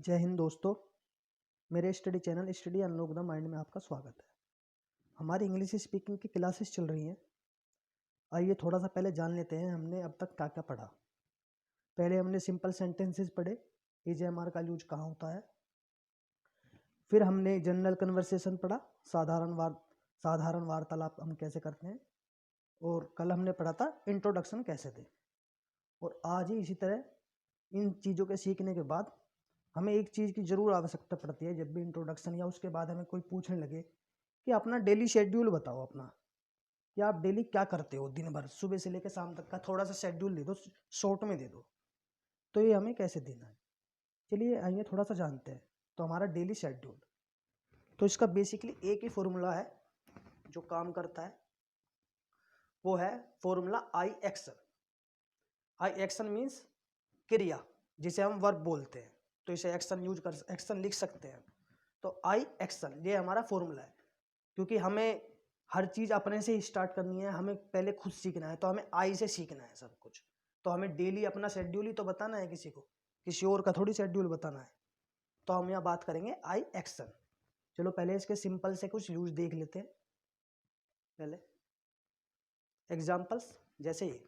जय हिंद दोस्तों। मेरे study channel study unlock the mind में आपका स्वागत है। हमारी इंग्लिश स्पीकिंग की क्लासेस चल रही हैं। आइए थोड़ा सा पहले जान लेते हैं हमने अब तक क्या क्या पढ़ा। पहले हमने सिंपल सेंटेंसेस पढ़े, इज/एम/आर का यूज कहाँ होता है। फिर हमने जनरल कन्वर्सेशन पढ़ा, साधारण वार्तालाप हम कैसे करते हैं। और कल हमने पढ़ा था इंट्रोडक्शन कैसे दें। और आज ही इसी तरह इन चीज़ों के सीखने के बाद हमें एक चीज़ की ज़रूर आवश्यकता पड़ती है। जब भी इंट्रोडक्शन या उसके बाद हमें कोई पूछने लगे कि अपना डेली शेड्यूल बताओ अपना, कि आप डेली क्या करते हो दिन भर, सुबह से लेकर शाम तक का थोड़ा सा शेड्यूल दे दो, शॉर्ट में दे दो। तो ये हमें कैसे देना है, चलिए आइए थोड़ा सा जानते हैं। तो हमारा डेली शेड्यूल, तो इसका बेसिकली एक ही फॉर्मूला है जो काम करता है, वो है formula I action. I action means क्रिया, जिसे हम वर्ब बोलते हैं, तो इसे एक्शन लिख सकते हैं। तो आई एक्शन ये हमारा फॉर्मूला है, क्योंकि हमें हर चीज़ अपने से ही स्टार्ट करनी है, हमें पहले खुद सीखना है, तो हमें आई से सीखना है सब कुछ। तो हमें डेली अपना शेड्यूल ही तो बताना है किसी को, किसी और का थोड़ी शेड्यूल बताना है। तो हम यहाँ बात करेंगे आई एक्शन। चलो पहले इसके सिंपल से कुछ यूज देख लेते हैं। पहले एग्जाम्पल्स, जैसे ये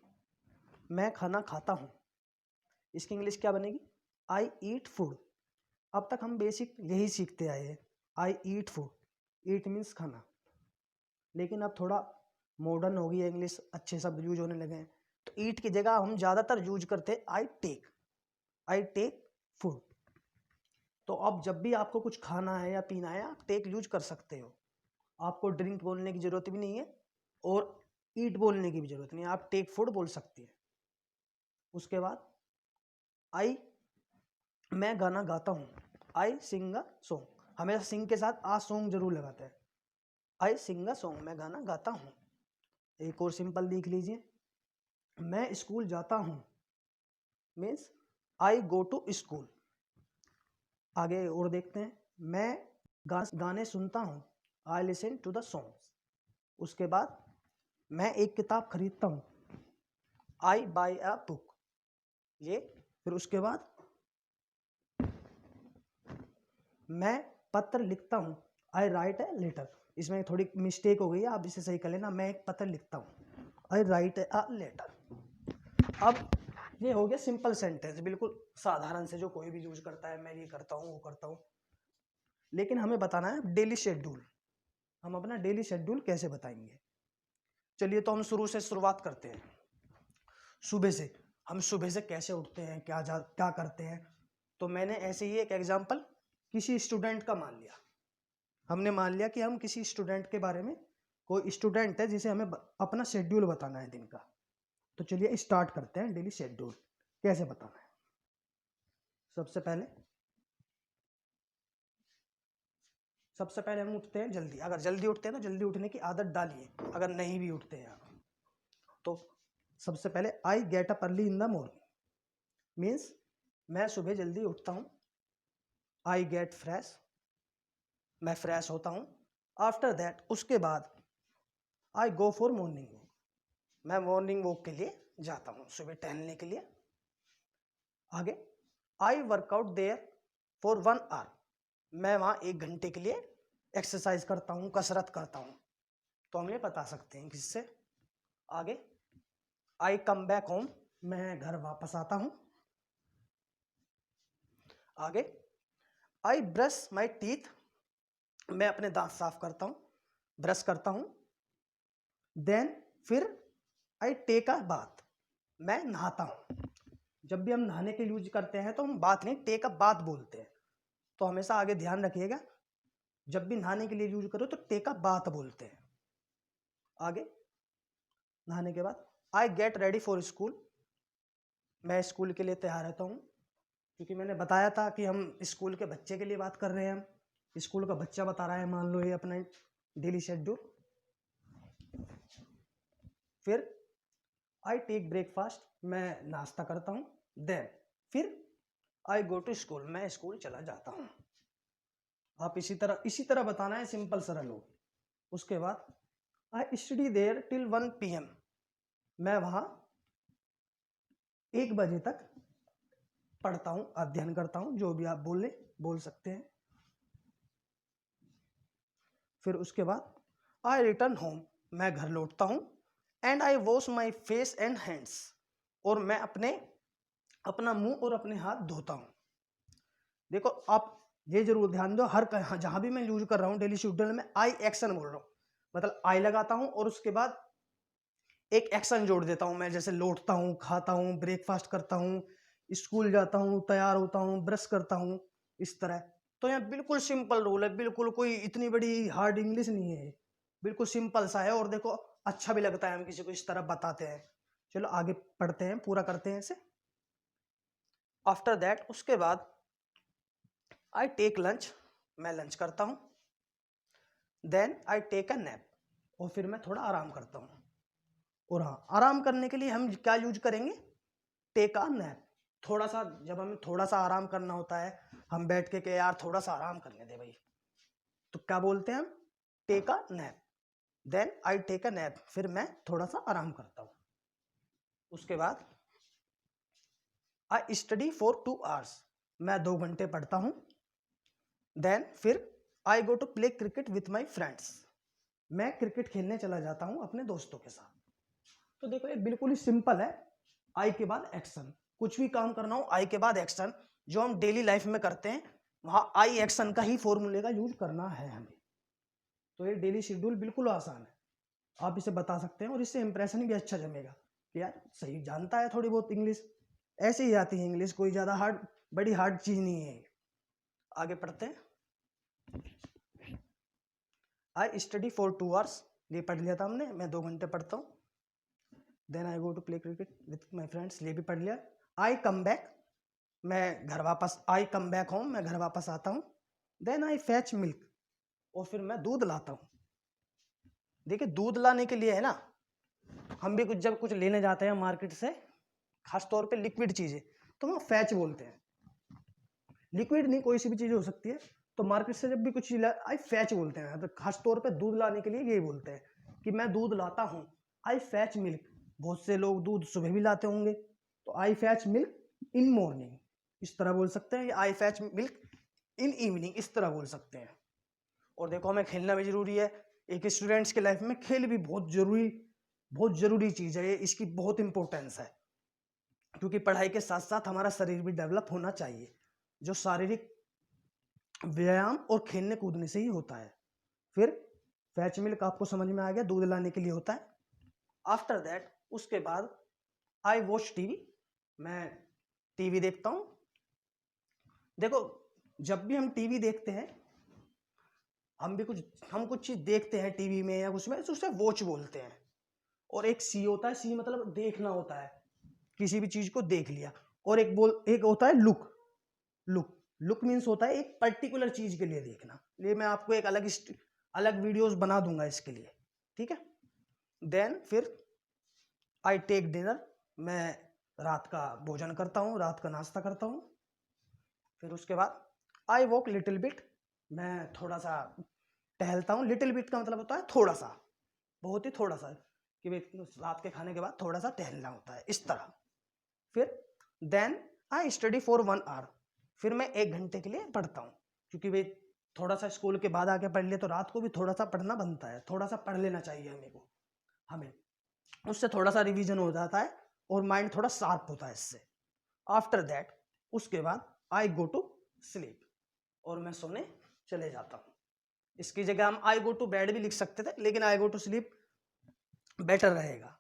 मैं खाना खाता हूँ, इसकी इंग्लिश क्या बनेगी, आई ईट फूड। अब तक हम बेसिक यही सीखते आए हैं, आई ईट फूड, ईट मीन्स खाना। लेकिन अब थोड़ा मॉडर्न हो गई है इंग्लिश, अच्छे शब्द यूज होने लगे हैं। तो ईट की जगह हम ज़्यादातर यूज करते हैं आई टेक फूड। तो अब जब भी आपको कुछ खाना है या पीना है, आप टेक यूज कर सकते हो। आपको ड्रिंक बोलने की जरूरत भी नहीं है और ईट बोलने की भी जरूरत नहीं है, आप टेक फूड बोल सकती है। उसके बाद आई, मैं गाना गाता हूँ, आई सिंग अ सॉन्ग। हमेशा सिंग के साथ आ सॉन्ग जरूर लगाते हैं। आई सिंग अ सॉन्ग, मैं गाना गाता हूँ। एक और सिंपल देख लीजिए, मैं स्कूल जाता हूँ means I go to school. आगे और देखते हैं, मैं गाने सुनता हूँ, I listen to the songs. उसके बाद मैं एक किताब खरीदता हूँ, आई बाय अ बुक। ये फिर उसके बाद मैं पत्र लिखता हूँ, आई राइट ए लेटर। इसमें थोड़ी मिस्टेक हो गई है, आप इसे सही कर लेना। मैं एक पत्र लिखता हूँ, आई राइट अ लेटर। अब ये हो गया सिंपल सेंटेंस, बिल्कुल साधारण से जो कोई भी यूज करता है, मैं ये करता हूँ वो करता हूँ। लेकिन हमें बताना है डेली शेड्यूल। हम अपना डेली शेड्यूल कैसे बताएंगे, चलिए तो हम शुरू से शुरुआत करते हैं। सुबह से, हम सुबह से कैसे उठते हैं, क्या करते हैं। तो मैंने ऐसे ही एक एग्जांपल किसी स्टूडेंट का मान लिया। हमने मान लिया कि हम किसी स्टूडेंट के बारे में, कोई स्टूडेंट है जिसे हमें अपना शेड्यूल बताना है दिन का। तो चलिए स्टार्ट करते हैं डेली शेड्यूल कैसे बताना है। सबसे पहले हम उठते हैं जल्दी। अगर जल्दी उठते हैं तो जल्दी उठने की आदत डालिए, अगर नहीं भी उठते हैं आप तो सबसे पहले आई get up early in the morning means मैं सुबह जल्दी उठता हूँ। आई गेट फ्रेश, मैं फ्रेश होता हूँ। आफ्टर दैट, उसके बाद आई गो फॉर मॉर्निंग वॉक, मैं मॉर्निंग वॉक के लिए जाता हूँ, सुबह टहलने के लिए। आगे आई वर्कआउट देयर फॉर 1 आवर, मैं वहाँ 1 घंटे के लिए एक्सरसाइज करता हूँ, कसरत करता हूँ। तो हम ये बता सकते हैं किससे। आगे आई कम बैक होम, मैं घर वापस आता हूँ। आगे आई ब्रश माई टीथ, मैं अपने दांत साफ करता हूँ, ब्रश करता हूँ। देन फिर आई टेक अ बाथ, मैं नहाता हूँ। जब भी हम नहाने के यूज करते हैं तो हम बात नहीं, टेक अ बाथ बोलते हैं। तो हमेशा आगे ध्यान रखिएगा, जब भी नहाने के लिए यूज करो तो टेक अ बाथ बोलते हैं। आगे नहाने के बाद आई गेट रेडी फॉर स्कूल, मैं स्कूल के लिए तैयार रहता हूँ। क्योंकि मैंने बताया था कि हम स्कूल के बच्चे के लिए बात कर रहे हैं, हम स्कूल का बच्चा बता रहा है, मान लो ये अपना डेली शेड्यूल। फिर आई टेक ब्रेकफास्ट, मैं नाश्ता करता हूँ। देन फिर आई गो टू स्कूल, मैं स्कूल चला जाता हूँ। आप इसी तरह बताना है, सिंपल सरल हो। उसके बाद I study there till 1 PM, मैं वहां 1 बजे तक पढ़ता हूँ, अध्ययन करता हूँ, जो भी आप बोल सकते हैं। फिर उसके बाद आई रिटर्न होम, मैं घर लौटता हूँ। And I wash my face and hands, और मैं अपना मुंह और अपने हाथ धोता हूँ। देखो आप ये जरूर ध्यान दो, हर जहां भी मैं यूज कर रहा हूँ डेली शेड्यूल में आई एक्शन बोल रहा हूँ, मतलब आई लगाता हूँ और उसके बाद एक एक्शन जोड़ देता हूँ मैं, जैसे लौटता हूँ, खाता हूँ, ब्रेकफास्ट करता हूँ, स्कूल जाता हूँ, तैयार होता हूँ, ब्रश करता हूँ, इस तरह। तो यहाँ बिल्कुल सिंपल रूल है, बिल्कुल कोई इतनी बड़ी हार्ड इंग्लिश नहीं है, बिल्कुल सिंपल सा है। और देखो अच्छा भी लगता है, हम किसी को इस तरह बताते हैं। चलो आगे पढ़ते हैं, पूरा करते हैं इसे। आफ्टर दैट, उसके बाद आई टेक लंच, मैं लंच करता हूँ। Then I take a nap, और फिर मैं थोड़ा आराम करता हूँ। और हाँ, आराम करने के लिए हम क्या यूज करेंगे, टेक अ नैप। थोड़ा सा, जब हमें थोड़ा सा आराम करना होता है, हम बैठ के यार थोड़ा सा आराम करने दे भाई, तो क्या बोलते हैं हम, take a nap. Then I take a nap, फिर मैं थोड़ा सा आराम करता हूँ। उसके बाद आई स्टडी फॉर 2 आवर्स, मैं 2 घंटे पढ़ता हूँ। देन फिर I go to play cricket with my friends, मैं क्रिकेट खेलने चला जाता हूँ अपने दोस्तों के साथ। तो देखो ये बिल्कुल ही सिंपल है, आई के बाद एक्शन। कुछ भी काम करना हो आई के बाद एक्शन, जो हम डेली लाइफ में करते हैं वहां आई एक्शन का ही फॉर्मूले का यूज करना है हमें। तो ये डेली शेड्यूल बिल्कुल आसान है, आप इसे बता सकते हैं, और इससे इंप्रेशन भी अच्छा जमेगा कि यार सही जानता है थोड़ी बहुत इंग्लिश। ऐसे ही आती है इंग्लिश, कोई ज्यादा बड़ी हार्ड चीज नहीं है। आगे पढ़ते हैं। आई स्टडी फॉर 2 आवर्स, ये पढ़ लिया था हमने, मैं 2 घंटे पढ़ता हूँ। Then I go to play cricket with my friends, ये भी पढ़ लिया। आई कम बैक, मैं घर वापस, आई कम बैक होम, मैं घर वापस आता हूँ। देन आई फैच मिल्क, और फिर मैं दूध लाता हूँ। देखिए दूध लाने के लिए है ना, हम भी जब कुछ लेने जाते हैं मार्केट से, खास तौर पे लिक्विड चीजें, तो हम फैच बोलते हैं। लिक्विड नहीं, कोई सी भी चीज हो सकती है। तो मार्केट से जब भी कुछ चीज आई फैच बोलते हैं, तो खास तौर पे दूध लाने के लिए यही बोलते हैं कि मैं दूध लाता हूँ, आई फैच मिल्क। बहुत से लोग दूध सुबह भी लाते होंगे, तो आई फैच मिल्क इन मॉर्निंग, इस तरह बोल सकते हैं। आई फैच मिल्क इन इवनिंग, इस तरह बोल सकते हैं। और देखो हमें खेलना भी जरूरी है, एक स्टूडेंट्स के लाइफ में खेल भी बहुत जरूरी चीज है, इसकी बहुत इंपॉर्टेंस है। क्योंकि पढ़ाई के साथ साथ हमारा शरीर भी डेवलप होना चाहिए, जो शारीरिक व्यायाम और खेलने कूदने से ही होता है। फिर फैच मिल्क आपको समझ में आ गया, दूध लाने के लिए होता है। आफ्टर दैट, उसके बाद आई वॉच टीवी, मैं टीवी देखता हूं। देखो जब भी हम टीवी देखते हैं, हम कुछ चीज देखते हैं टीवी में या कुछ में, तो उसे वॉच बोलते हैं। और एक सी होता है, सी मतलब देखना होता है, किसी भी चीज को देख लिया। और एक होता है लुक। लुक मीन्स होता है एक पर्टिकुलर चीज के लिए देखना। ये मैं आपको एक अलग वीडियोस बना दूंगा इसके लिए, ठीक है। देन फिर आई टेक डिनर, मैं रात का भोजन करता हूँ, रात का नाश्ता करता हूँ। फिर उसके बाद आई वॉक लिटिल बिट, मैं थोड़ा सा टहलता हूँ। लिटिल बिट का मतलब होता है थोड़ा सा, बहुत ही थोड़ा सा, कि रात के खाने के बाद थोड़ा सा टहलना होता है, इस तरह। फिर then I study for 1 hour, फिर मैं 1 घंटे के लिए पढ़ता हूँ। क्योंकि वे थोड़ा सा स्कूल के बाद आके पढ़ ले, तो रात को भी थोड़ा सा पढ़ना बनता है, थोड़ा सा पढ़ लेना चाहिए हमें, उससे थोड़ा सा रिवीजन हो जाता है और माइंड थोड़ा शार्प होता है इससे। आफ्टर दैट, उसके बाद आई गो टू स्लीप, और मैं सोने चले जाता हूँ। इसकी जगह हम आई गो टू बेड भी लिख सकते थे, लेकिन आई गो टू स्लीप बेटर रहेगा।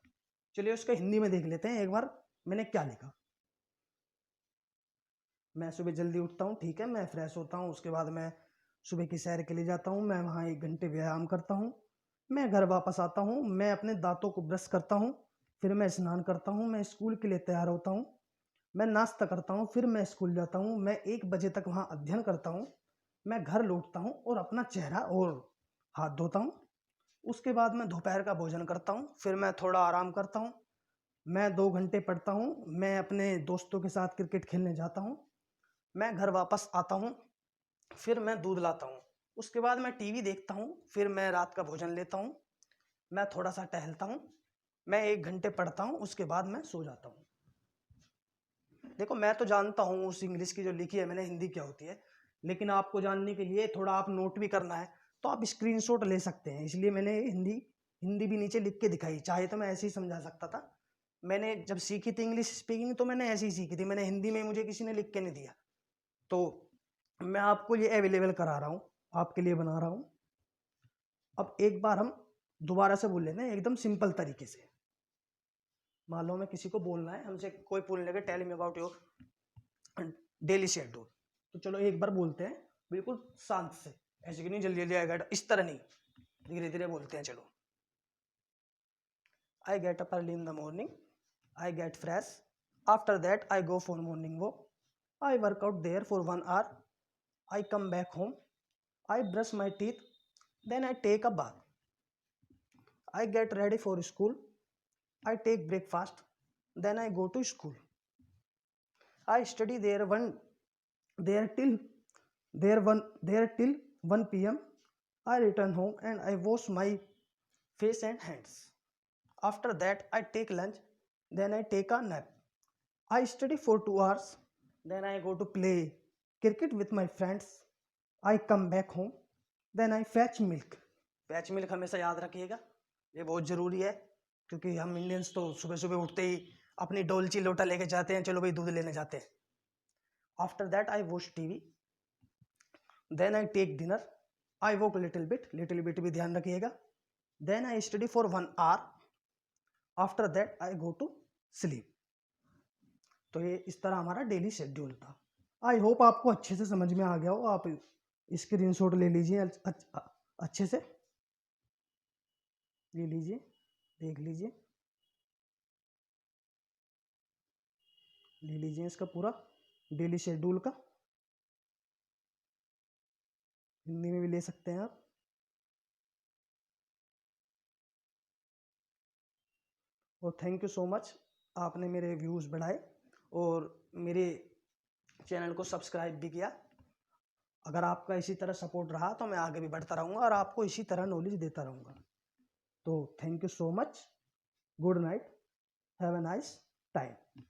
चलिए उसको हिंदी में देख लेते हैं एक बार, मैंने क्या लिखा। मैं सुबह जल्दी उठता हूँ, ठीक है, मैं फ्रेश होता हूँ, उसके बाद मैं सुबह की सैर के लिए जाता हूँ, मैं वहाँ 1 घंटे व्यायाम करता हूँ। मैं घर वापस आता हूँ, मैं अपने दांतों को ब्रश करता हूँ, फिर मैं स्नान करता हूँ, मैं स्कूल के लिए तैयार होता हूँ, मैं नाश्ता करता हूँ, फिर मैं स्कूल जाता हूँ, मैं 1 बजे तक वहाँ अध्ययन करता हूँ। मैं घर लौटता हूँ और अपना चेहरा और हाथ धोता हूँ। उसके बाद मैं दोपहर का भोजन करता हूँ, फिर मैं थोड़ा आराम करता हूँ। मैं 2 घंटे पढ़ता हूँ, मैं अपने दोस्तों के साथ क्रिकेट खेलने जाता हूँ। मैं घर वापस आता हूँ, फिर मैं दूध लाता हूँ। उसके बाद मैं टीवी देखता हूँ, फिर मैं रात का भोजन लेता हूँ। मैं थोड़ा सा टहलता हूँ, मैं 1 घंटे पढ़ता हूँ, उसके बाद मैं सो जाता हूँ। देखो मैं तो जानता हूँ उस इंग्लिश की जो लिखी है मैंने हिंदी क्या होती है, लेकिन आपको जानने के लिए थोड़ा आप नोट भी करना है तो आप स्क्रीनशॉट ले सकते हैं, इसलिए मैंने हिंदी हिंदी भी नीचे लिख के दिखाई। चाहे तो मैं ऐसे ही समझा सकता था। मैंने जब सीखी थी इंग्लिश स्पीकिंग तो मैंने ऐसे ही सीखी थी, मैंने हिंदी में मुझे किसी ने लिख के नहीं दिया। तो मैं आपको ये अवेलेबल करा रहा हूँ, आपके लिए बना रहा हूँ। अब एक बार हम दोबारा से बोल लेते हैं एकदम सिंपल तरीके से। मान लो हमें किसी को बोलना है, हमसे कोई पूछ लेगा tell me about your daily schedule, तो चलो एक बार बोलते हैं बिल्कुल शांत से, ऐसे कि नहीं जल्दी जल्दी आएगा, इस तरह नहीं, धीरे धीरे बोलते हैं। चलो, I get up early in the morning, I get fresh, after that I go for morning walk, I work out there for 1 hour, I come back home, I brush my teeth, then I take a bath, I get ready for school, I take breakfast, then I go to school. I study there till 1 p.m. I return home and I wash my face and hands. After that, I take lunch, then I take a nap. I study for 2 hours, then I go to play cricket with my friends. I come back home, then I fetch milk. Fetch milk हमेशा याद रखिएगा, ये बहुत ज़रूरी है, क्योंकि हम Indians तो सुबह सुबह उठते ही अपनी डोलची लोटा लेके जाते हैं, चलो भाई दूध लेने जाते हैं। After that I watch TV, then I take dinner, I walk little bit भी ध्यान रखिएगा, then I study for 1 hour, after that I go to sleep. तो ये इस तरह हमारा डेली शेड्यूल था। आई होप आपको अच्छे से समझ में आ गया हो। आप स्क्रीनशॉट ले लीजिए, अच्छे से ले लीजिए, देख लीजिए, ले लीजिए इसका पूरा डेली शेड्यूल का, हिंदी में भी ले सकते हैं आप। और थैंक यू सो मच, आपने मेरे व्यूज़ बढ़ाए और मेरे चैनल को सब्सक्राइब भी किया। अगर आपका इसी तरह सपोर्ट रहा तो मैं आगे भी बढ़ता रहूँगा और आपको इसी तरह नॉलेज देता रहूँगा। तो thank you so much, good night, have a nice time.